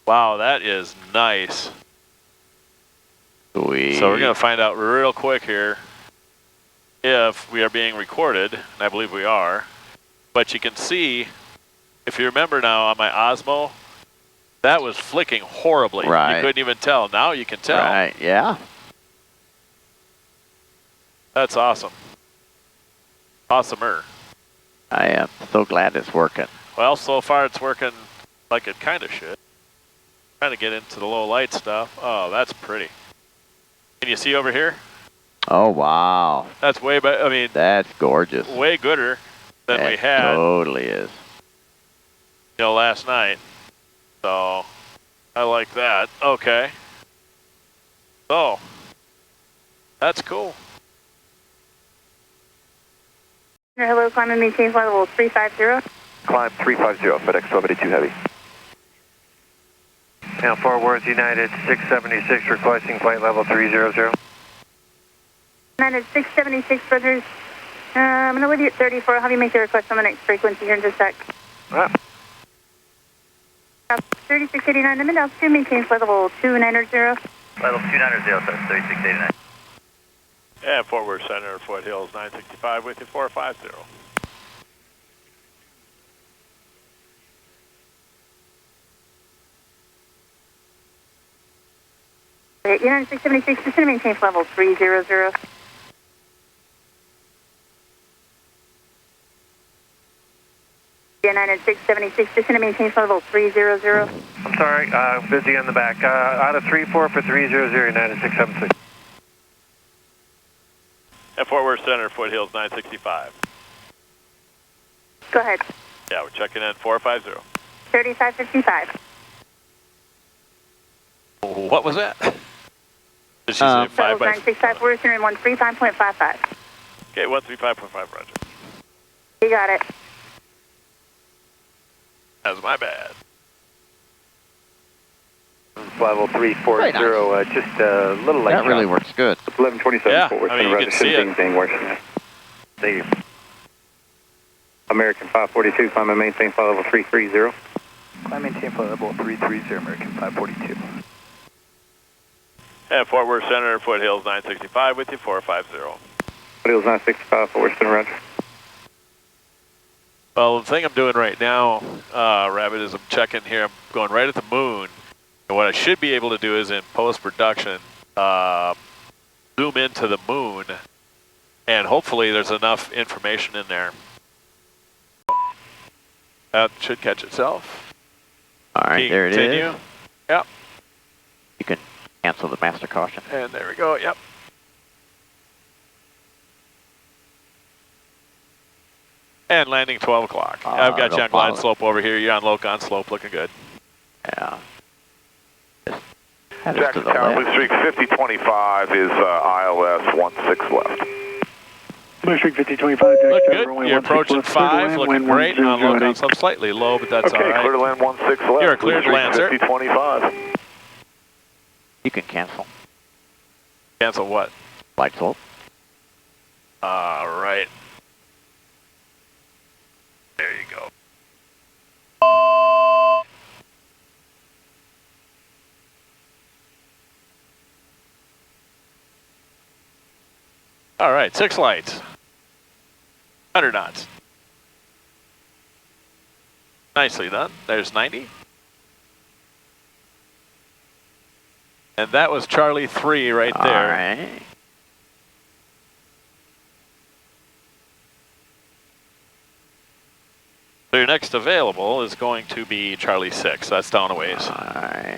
Wow, that is nice. Sweet. So we're going to find out real quick here if we are being recorded, and I believe we are. But you can see, if you remember now on my Osmo, that was flicking horribly. Right. You couldn't even tell. Now you can tell. Right, yeah. That's awesome. Awesomer. I am so glad it's working. Well, so far it's working like it kind of should. Trying to get into the low light stuff. Oh, that's pretty. Can you see over here? Oh, wow. That's way better. I mean, that's gorgeous. Way gooder than we had. Totally is. You know, last night. So, I like that. Okay. So, that's cool. Hello, climb and maintain flight level 350. Climb 350, FedEx 1282 Heavy. Now, Fort Worth United 676 requesting flight level 300. United 676, brothers. I'm going to leave you at 34. I'll have you make the request on the next frequency here in just a sec. 3689, I'm in altitude, maintain flight level 290. Flight level 290, sir, 3689. And Fort Worth Center, Foothills 965 with you, 450. United 676, just going to maintain flight level 300. United 676, just going to maintain flight level 300. I'm sorry, busy on the back. Out of 34 for 300, United 676. And Fort Worth Center, Foothills 965. Go ahead. Yeah, we're checking in 450. 3555. What was that? Did she say 5 by 965, we're centering 135.55. Okay, 135.5, roger. You got it. That's my bad. Level 340, nice. Just a little late. That really works good. 1127 Yeah, Fort Worth, I mean, you Roger, can see it. anything worse than that. The American 542, climb and maintain flight level 330. Climb and maintain flight level 330, American 542. And Fort Worth Center, Foothills 965 with you, 450. Foothills 965, Fort Worth Center, Roger. Well, the thing I'm doing right now, Rabbit, is I'm checking here. I'm going right at the moon. And what I should be able to do is in post-production, zoom into the moon, and hopefully there's enough information in there. That should catch itself. All right, there it is. Yep. You can cancel the master caution. And there we go, yep. And landing 12 o'clock. I've got you on glide slope over here. You're on low-con slope, looking good. Yeah. Jackson Tower, Blue Streak 5025 is ILS 16 left. Blue Streak 5025, Look good. You're approaching 5, looking great. On low-con slope, slightly low, but that's all right. Okay, clear to land 16 left. You're clear to land, sir. 5025. You can cancel. Cancel what? Glide slope. All right. There you go. All right, 6 lights. 100 knots. Nicely done. There's 90. And that was Charlie 3 right there. All right. So your next available is going to be Charlie 6. That's down a ways. All right.